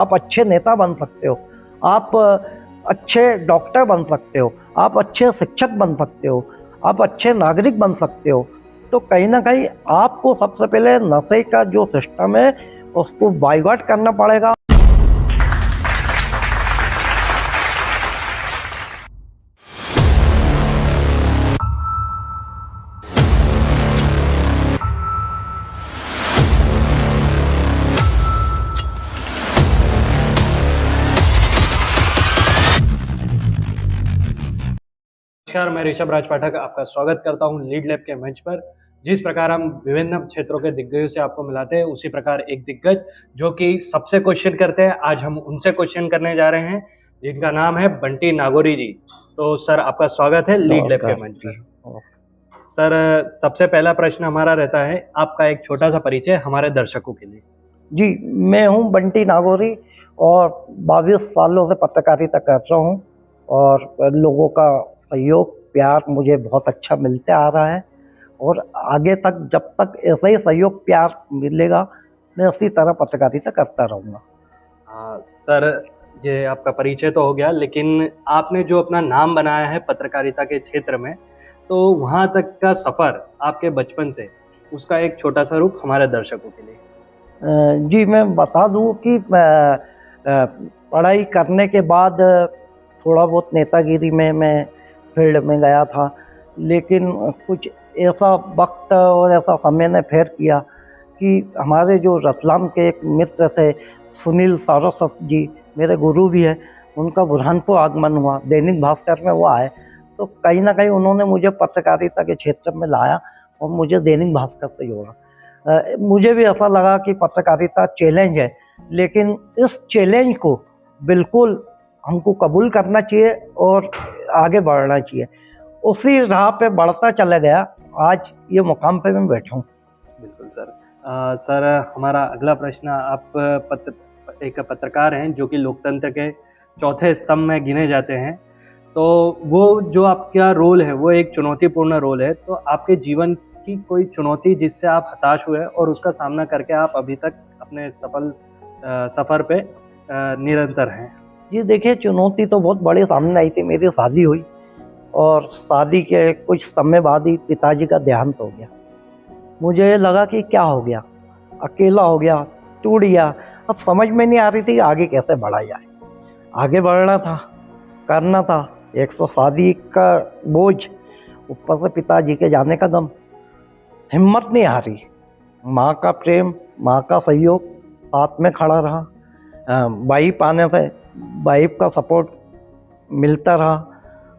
आप अच्छे नेता बन सकते हो, आप अच्छे डॉक्टर बन सकते हो, आप अच्छे शिक्षक बन सकते हो, आप अच्छे नागरिक बन सकते हो। तो कहीं न कहीं आपको सबसे पहले नशे का जो सिस्टम है उसको बायकॉट करना पड़ेगा। नमस्कार, मैं ऋषभ राज पाठक आपका स्वागत करता हूं लीड लैब के मंच पर। जिस प्रकार हम विभिन्न क्षेत्रों के दिग्गजों से आपको मिलाते हैं, उसी प्रकार एक दिग्गज जो कि सबसे क्वेश्चन करते हैं, आज हम उनसे क्वेश्चन करने जा रहे हैं, जिनका नाम है बंटी नागौरी जी। तो सर, आपका स्वागत है लीड लैब के मंच पर। सर, सबसे पहला प्रश्न हमारा रहता है, आपका एक छोटा सा परिचय हमारे दर्शकों के लिए। जी, मैं हूँ बंटी नागौरी और 22 सालों से पत्रकारिता कर रहा हूँ और लोगों का सहयोग, प्यार मुझे बहुत अच्छा मिलते आ रहा है और आगे तक जब तक ऐसा ही सहयोग, प्यार मिलेगा, मैं उसी तरह पत्रकारिता करता रहूँगा। सर, ये आपका परिचय तो हो गया, लेकिन आपने जो अपना नाम बनाया है पत्रकारिता के क्षेत्र में, तो वहाँ तक का सफ़र आपके बचपन से, उसका एक छोटा सा रूप हमारे दर्शकों के लिए। जी, मैं बता दूँ कि पढ़ाई करने के बाद थोड़ा बहुत नेतागिरी में मैं फील्ड में गया था, लेकिन कुछ ऐसा वक्त और ऐसा समय ने फेर किया कि हमारे जो रतलाम के एक मित्र थे सुनील सारस्वत जी, मेरे गुरु भी हैं, उनका बुरहानपुर आगमन हुआ, दैनिक भास्कर में वो आए, तो कहीं न कहीं उन्होंने मुझे पत्रकारिता के क्षेत्र में लाया और मुझे दैनिक भास्कर से जोड़ा। मुझे भी ऐसा लगा कि पत्रकारिता चैलेंज है, लेकिन इस चैलेंज को बिल्कुल हमको कबूल करना चाहिए और आगे बढ़ना चाहिए। उसी राह पे बढ़ता चला गया, आज ये मुकाम पे मैं बैठा हूँ। बिल्कुल सर। सर, हमारा अगला प्रश्न, आप एक पत्रकार हैं जो कि लोकतंत्र के चौथे स्तंभ में गिने जाते हैं, तो वो जो आपका रोल है वो एक चुनौतीपूर्ण रोल है। तो आपके जीवन की कोई चुनौती जिससे आप हताश हुए और उसका सामना करके आप अभी तक अपने सफल सफ़र पे निरंतर हैं? ये देखिए, चुनौती तो बहुत बड़ी सामने आई थी। मेरी शादी हुई और शादी के कुछ समय बाद ही पिताजी का देहांत हो गया। मुझे लगा कि क्या हो गया, अकेला हो गया, टूट गया। अब समझ में नहीं आ रही थी कि आगे कैसे बढ़ा जाए। आगे बढ़ना था, करना था, एक तो शादी का बोझ, ऊपर से पिताजी के जाने का गम। हिम्मत नहीं हारी, माँ का प्रेम, माँ का सहयोग साथ में खड़ा रहा। वाइफ आने से वाइफ का सपोर्ट मिलता रहा,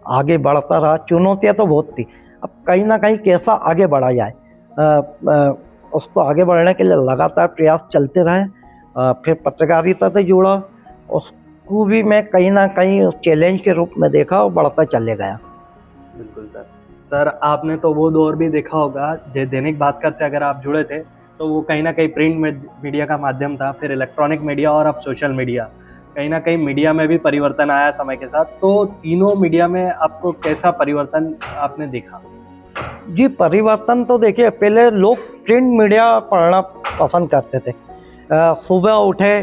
आगे बढ़ता रहा। चुनौतियाँ तो बहुत थी, अब कहीं ना कहीं कैसा आगे बढ़ा जाए, उसको आगे बढ़ने के लिए लगातार प्रयास चलते रहे। फिर पत्रकारिता से जुड़ा, उसको भी मैं कहीं ना कहीं चैलेंज के रूप में देखा और बढ़ता चले गया। बिल्कुल सर। सर, आपने तो वो दौर भी देखा होगा, दैनिक भास्कर से अगर आप जुड़े थे, तो वो कहीं न कहीं प्रिंट मीडिया का माध्यम था, फिर इलेक्ट्रॉनिक मीडिया और अब सोशल मीडिया। कहीं न कहीं मीडिया में भी परिवर्तन आया समय के साथ, तो तीनों मीडिया में आपको कैसा परिवर्तन आपने देखा? जी, परिवर्तन तो देखिए, पहले लोग प्रिंट मीडिया पढ़ना पसंद करते थे। सुबह उठे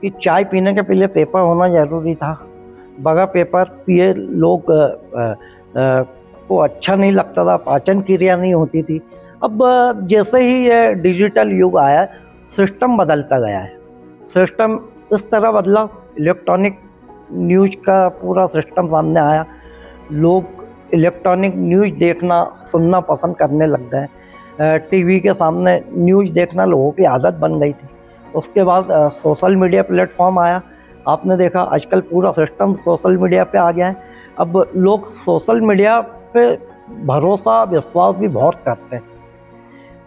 कि चाय पीने के पहले पेपर होना ज़रूरी था। बगैर पेपर पिए लोग को अच्छा नहीं लगता था, पाचन क्रिया नहीं होती थी। अब जैसे ही ये डिजिटल युग आया, सिस्टम बदलता गया है। सिस्टम इस तरह बदला, इलेक्ट्रॉनिक न्यूज़ का पूरा सिस्टम सामने आया। लोग इलेक्ट्रॉनिक न्यूज़ देखना, सुनना पसंद करने लग गए। टीवी के सामने न्यूज़ देखना लोगों की आदत बन गई थी। उसके बाद सोशल मीडिया प्लेटफॉर्म आया। आपने देखा आजकल पूरा सिस्टम सोशल मीडिया पे आ गया है। अब लोग सोशल मीडिया पे भरोसा, विश्वास भी बहुत करते हैं।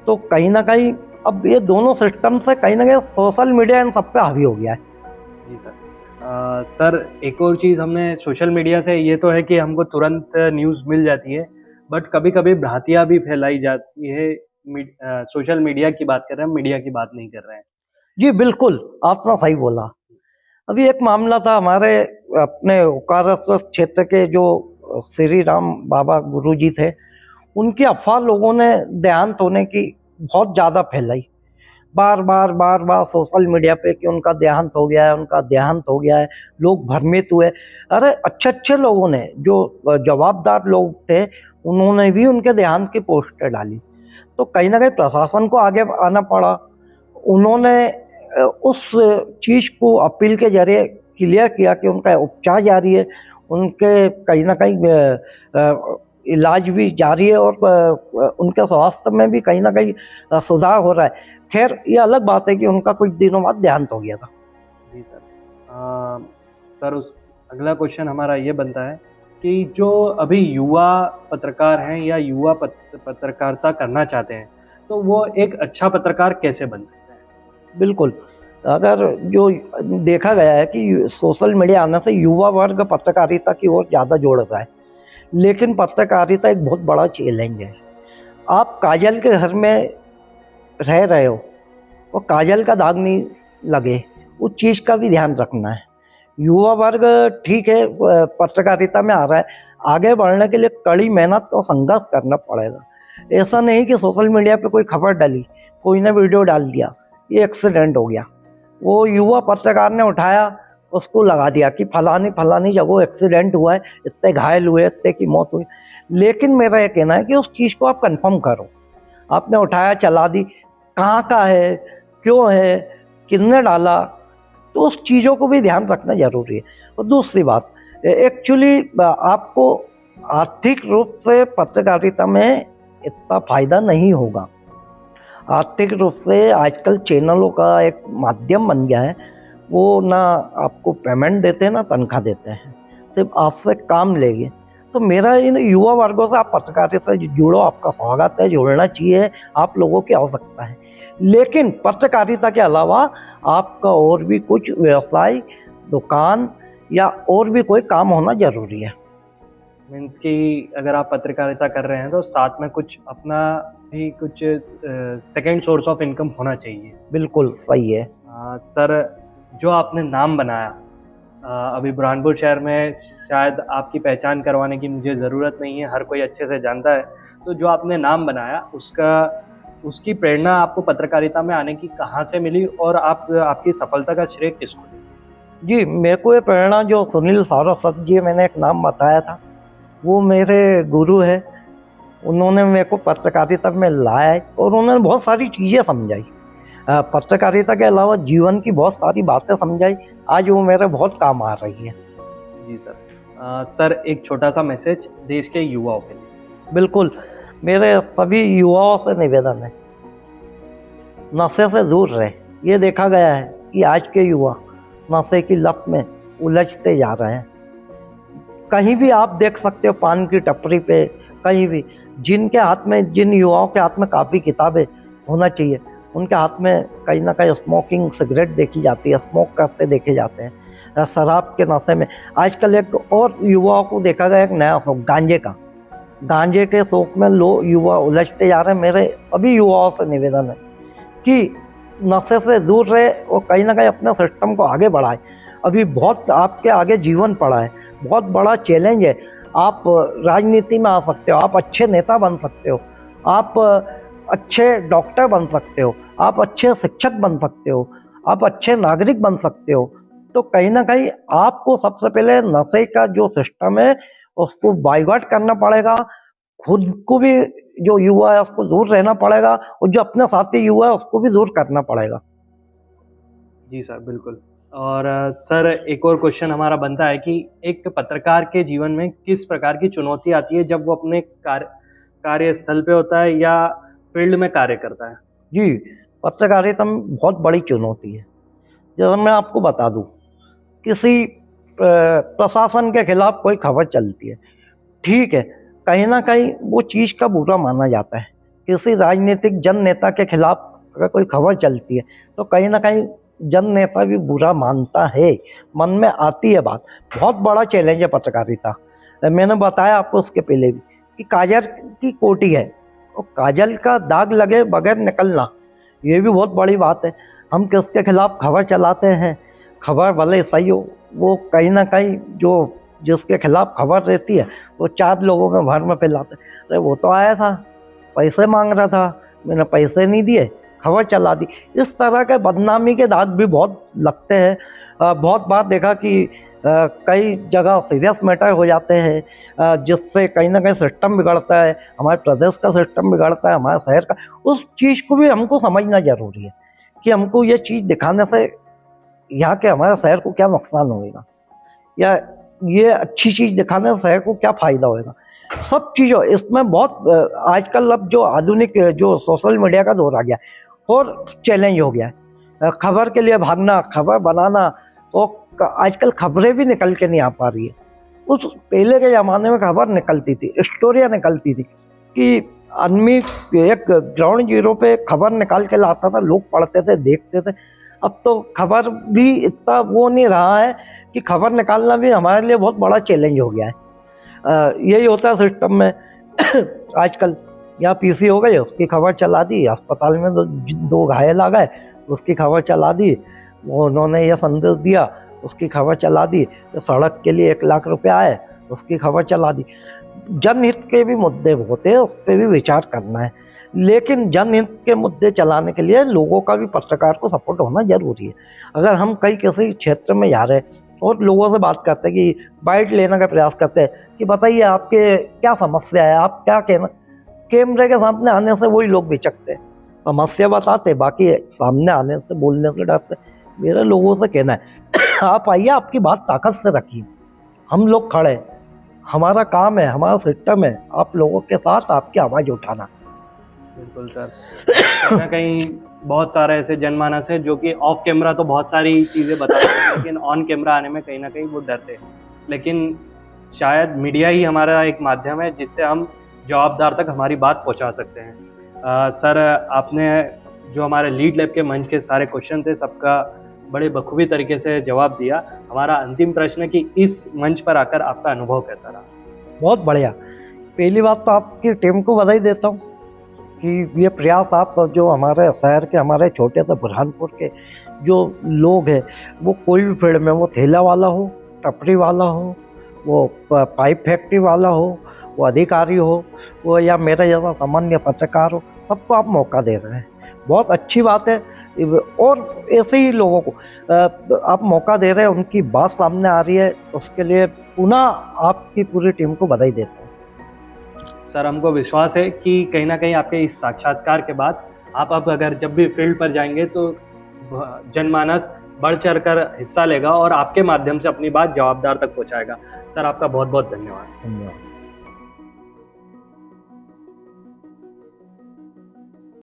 तो कहीं ना कहीं अब ये दोनों सिस्टम से कहीं ना कहीं सोशल मीडिया इन सब पे हावी हो गया है। जी सर। सर, एक और चीज़ हमने सोशल मीडिया से ये तो है कि हमको तुरंत न्यूज़ मिल जाती है, बट कभी-कभी भ्रांतियाँ भी फैलाई जाती है। सोशल मीडिया की बात कर रहे हैं, मीडिया की बात नहीं कर रहे हैं। जी बिल्कुल, आपने सही बोला। अभी एक मामला था हमारे अपने ओकारेश्वर क्षेत्र के जो श्री राम बाबा गुरुजी थे, उनकी अफवाह लोगों ने देहांत होने की बहुत ज़्यादा फैलाई। बार बार बार बार सोशल मीडिया पे कि उनका देहांत हो गया है, उनका देहांत हो गया है, लोग भ्रमित हुए। अरे अच्छे अच्छे लोगों ने, जो जवाबदार लोग थे, उन्होंने भी उनके देहांत की पोस्टर डाली। तो कहीं ना कहीं प्रशासन को आगे आना पड़ा। उन्होंने उस चीज़ को अपील के जरिए क्लियर किया कि उनका उपचार जारी है, उनके कहीं ना कहीं इलाज भी जारी है, और उनके स्वास्थ्य में भी कहीं ना कहीं सुधार हो रहा है। खैर ये अलग बात है कि उनका कुछ दिनों बाद देहांत हो गया था। जी सर। सर उस अगला क्वेश्चन हमारा ये बनता है कि जो अभी युवा पत्रकार हैं या युवा पत्रकारिता करना चाहते हैं, तो वो एक अच्छा पत्रकार कैसे बन सकते हैं? बिल्कुल, अगर जो देखा गया है कि सोशल मीडिया आने से युवा वर्ग पत्रकारिता की ओर ज़्यादा जोड़ रहा है, लेकिन पत्रकारिता एक बहुत बड़ा चैलेंज है। आप काजल के घर में रह रहे हो और काजल का दाग नहीं लगे, उस चीज़ का भी ध्यान रखना है। युवा वर्ग ठीक है पत्रकारिता में आ रहा है, आगे बढ़ने के लिए कड़ी मेहनत और संघर्ष करना पड़ेगा। ऐसा नहीं कि सोशल मीडिया पे कोई खबर डाली, कोई ने वीडियो डाल दिया, ये एक्सीडेंट हो गया, वो युवा पत्रकार ने उठाया, उसको लगा दिया कि फलानी फलानी जगह एक्सीडेंट हुआ है, इतने घायल हुए, इतने की मौत हुई। लेकिन मेरा ये कहना है कि उस चीज़ को आप कंफर्म करो। आपने उठाया, चला दी, कहाँ का है, क्यों है, किसने डाला, तो उस चीज़ों को भी ध्यान रखना जरूरी है। और दूसरी बात, एक्चुअली आपको आर्थिक रूप से पत्रकारिता में इतना फायदा नहीं होगा। आर्थिक रूप से आजकल चैनलों का एक माध्यम बन गया है, वो ना आपको पेमेंट देते हैं ना तनख्वाह देते हैं, सिर्फ आपसे काम लेंगे। तो मेरा इन युवा वर्गों से आप पत्रकारिता से जुड़ो, आपका स्वागत है, जुड़ना चाहिए, आप लोगों की आवश्यकता है। लेकिन पत्रकारिता के अलावा आपका और भी कुछ व्यवसाय, दुकान या और भी कोई काम होना जरूरी है। मीन्स कि अगर आप पत्रकारिता कर रहे हैं तो साथ में कुछ अपना भी कुछ सेकेंड सोर्स ऑफ इनकम होना चाहिए। बिल्कुल सही है। सर जो आपने नाम बनाया, अभी बुरहानपुर शहर में शायद आपकी पहचान करवाने की मुझे ज़रूरत नहीं है, हर कोई अच्छे से जानता है। तो जो आपने नाम बनाया उसकी प्रेरणा आपको पत्रकारिता में आने की कहाँ से मिली, और आपकी सफलता का श्रेय किसको दिया? जी, मेरे को ये प्रेरणा जो सुनील सारस्वत जी, मैंने एक नाम बताया था, वो मेरे गुरु है। उन्होंने मेरे को पत्रकारिता में लाया है और उन्होंने बहुत सारी चीज़ें समझाई, पत्रकारिता के अलावा जीवन की बहुत सारी बातें समझाई। आज वो मेरे बहुत काम आ रही है। जी सर। सर एक छोटा सा मैसेज देश के युवाओं के लिए। बिल्कुल, मेरे सभी युवाओं से निवेदन है, नशे से दूर रहे। ये देखा गया है कि आज के युवा नशे की लत में उलझते जा रहे हैं। कहीं भी आप देख सकते हो, पान की टपरी पे, कहीं भी, जिन युवाओं के हाथ में काफ़ी किताबें होना चाहिए, उनके हाथ में कहीं ना कहीं स्मोकिंग सिगरेट देखी जाती है, स्मोक करते देखे जाते हैं। शराब के नशे में आजकल एक और युवाओं को देखा गया, एक नया शौक गांजे के शौक में युवा उलझते जा रहे हैं। मेरे सभी युवाओं से निवेदन है कि नशे से दूर रहे और कहीं ना कहीं अपने सिस्टम को आगे बढ़ाए। अभी बहुत आपके आगे जीवन पड़ा है, बहुत बड़ा चैलेंज है। आप राजनीति में आ सकते हो, आप अच्छे नेता बन सकते हो, आप अच्छे डॉक्टर बन सकते हो, आप अच्छे शिक्षक बन सकते हो, आप अच्छे नागरिक बन सकते हो। तो कहीं ना कहीं आपको सबसे पहले नशे का जो सिस्टम है उसको बाइकआउट करना पड़ेगा। खुद को भी, जो युवा है उसको दूर रहना पड़ेगा, और जो अपने साथी युवा है उसको भी दूर करना पड़ेगा। जी सर, बिल्कुल। और सर एक और क्वेश्चन हमारा बनता है कि एक पत्रकार के जीवन में किस प्रकार की चुनौती आती है जब वो अपने कार्यस्थल पे होता है या फील्ड में कार्य करता है? जी, पत्रकारिता में बहुत बड़ी चुनौती है। जैसे मैं आपको बता दूं, किसी प्रशासन के खिलाफ कोई खबर चलती है, ठीक है, कहीं ना कहीं वो चीज़ का बुरा माना जाता है। किसी राजनीतिक जन नेता के खिलाफ अगर कोई खबर चलती है तो कहीं ना कहीं जन नेता भी बुरा मानता है, मन में आती है बात। बहुत बड़ा चैलेंज है पत्रकारिता। मैंने बताया आपको उसके पहले भी कि काजल की कोटी है और काजल का दाग लगे बगैर निकलना, ये भी बहुत बड़ी बात है। हम किसके खिलाफ खबर चलाते हैं, खबर भले सही हो, वो कहीं ना कहीं जो जिसके खिलाफ खबर रहती है वो 4 लोगों के भर में फैलाते हैं। अरे वो तो आया था, पैसे मांग रहा था, मैंने पैसे नहीं दिए, खबर चला दी। इस तरह के बदनामी के दाग भी बहुत लगते हैं। बहुत बार देखा कि कई जगह सीरियस मैटर हो जाते हैं, जिससे कहीं ना कहीं सिस्टम बिगड़ता है, हमारे प्रदेश का सिस्टम बिगड़ता है, हमारे शहर का। उस चीज़ को भी हमको समझना जरूरी है कि हमको ये चीज़ दिखाने से यहाँ के हमारे शहर को क्या नुकसान होगा, या ये अच्छी चीज़ दिखाने से शहर को क्या फ़ायदा होगा। सब चीज़ों इसमें बहुत आजकल अब जो आधुनिक जो सोशल मीडिया का दौर आ गया और चैलेंज हो गया है। खबर के लिए भागना, खबर बनाना, और आजकल खबरें भी निकल के नहीं आ पा रही है। उस पहले के ज़माने में खबर निकलती थी, स्टोरियाँ निकलती थी कि आदमी एक ग्राउंड जीरो पे खबर निकाल के लाता था, लोग पढ़ते थे, देखते थे। अब तो खबर भी इतना वो नहीं रहा है कि खबर निकालना भी हमारे लिए बहुत बड़ा चैलेंज हो गया है। यही होता है सिस्टम में आजकल। यहाँ पीसी हो गए, उसकी खबर चला दी, अस्पताल में दो घायल आ गए, उसकी खबर चला दी, वो उन्होंने ये संदेश दिया, उसकी खबर चला दी। तो सड़क के लिए 1 लाख रुपए आए, उसकी खबर चला दी। जनहित के भी मुद्दे होते हैं, उस पर भी विचार करना है, लेकिन जनहित के मुद्दे चलाने के लिए लोगों का भी, पत्रकार को सपोर्ट होना जरूरी है। अगर हम कई किसी क्षेत्र में जा रहे हैं और लोगों से बात करते हैं कि बाइट लेने का प्रयास करते हैं कि बताइए आपके क्या समस्या है, आप क्या कहना, कैमरे के सामने आने से वही लोग बिचकते हैं, समस्या बताते, बाकी सामने आने से, बोलने से डरते। मेरा लोगों से कहना है आप आइए, आपकी बात ताकत से रखिए, हम लोग खड़े हैं, हमारा काम है, हमारा सिस्टम है आप लोगों के साथ आपकी आवाज़ उठाना। बिल्कुल सर। कहीं ना कहीं बहुत सारे ऐसे जनमानस है जो कि ऑफ कैमरा तो बहुत सारी चीज़ें बताते हैं, लेकिन ऑन कैमरा आने में कहीं ना कहीं वो डरते हैं। लेकिन शायद मीडिया ही हमारा एक माध्यम है जिससे हम जवाबदार तक हमारी बात पहुंचा सकते हैं। सर, आपने जो हमारे लीड लैब के मंच के सारे क्वेश्चन थे सबका बड़े बखूबी तरीके से जवाब दिया। हमारा अंतिम प्रश्न है कि इस मंच पर आकर आपका अनुभव कैसा रहा? बहुत बढ़िया। पहली बात तो आपकी टीम को बधाई देता हूँ कि ये प्रयास आप जो हमारे शहर के, हमारे छोटे से बुरहानपुर के जो लोग हैं, वो कोई भी फील्ड में, वो ठेला वाला हो, टपरी वाला हो, वो पाइप फैक्ट्री वाला हो, वो अधिकारी हो, वो या मेरा जैसा सामान्य पत्रकार हो, सबको आप मौका दे रहे हैं। बहुत अच्छी बात है। और ऐसे ही लोगों को आप मौका दे रहे हैं, उनकी बात सामने आ रही है, उसके लिए पुनः आपकी पूरी टीम को बधाई देता हूँ। सर, हमको विश्वास है कि कहीं ना कहीं आपके इस साक्षात्कार के बाद आप अब अगर जब भी फील्ड पर जाएंगे तो जनमानस बढ़ चढ़ कर हिस्सा लेगा और आपके माध्यम से अपनी बात जवाबदार तक पहुंचाएगा। सर, आपका बहुत बहुत धन्यवाद। धन्यवाद।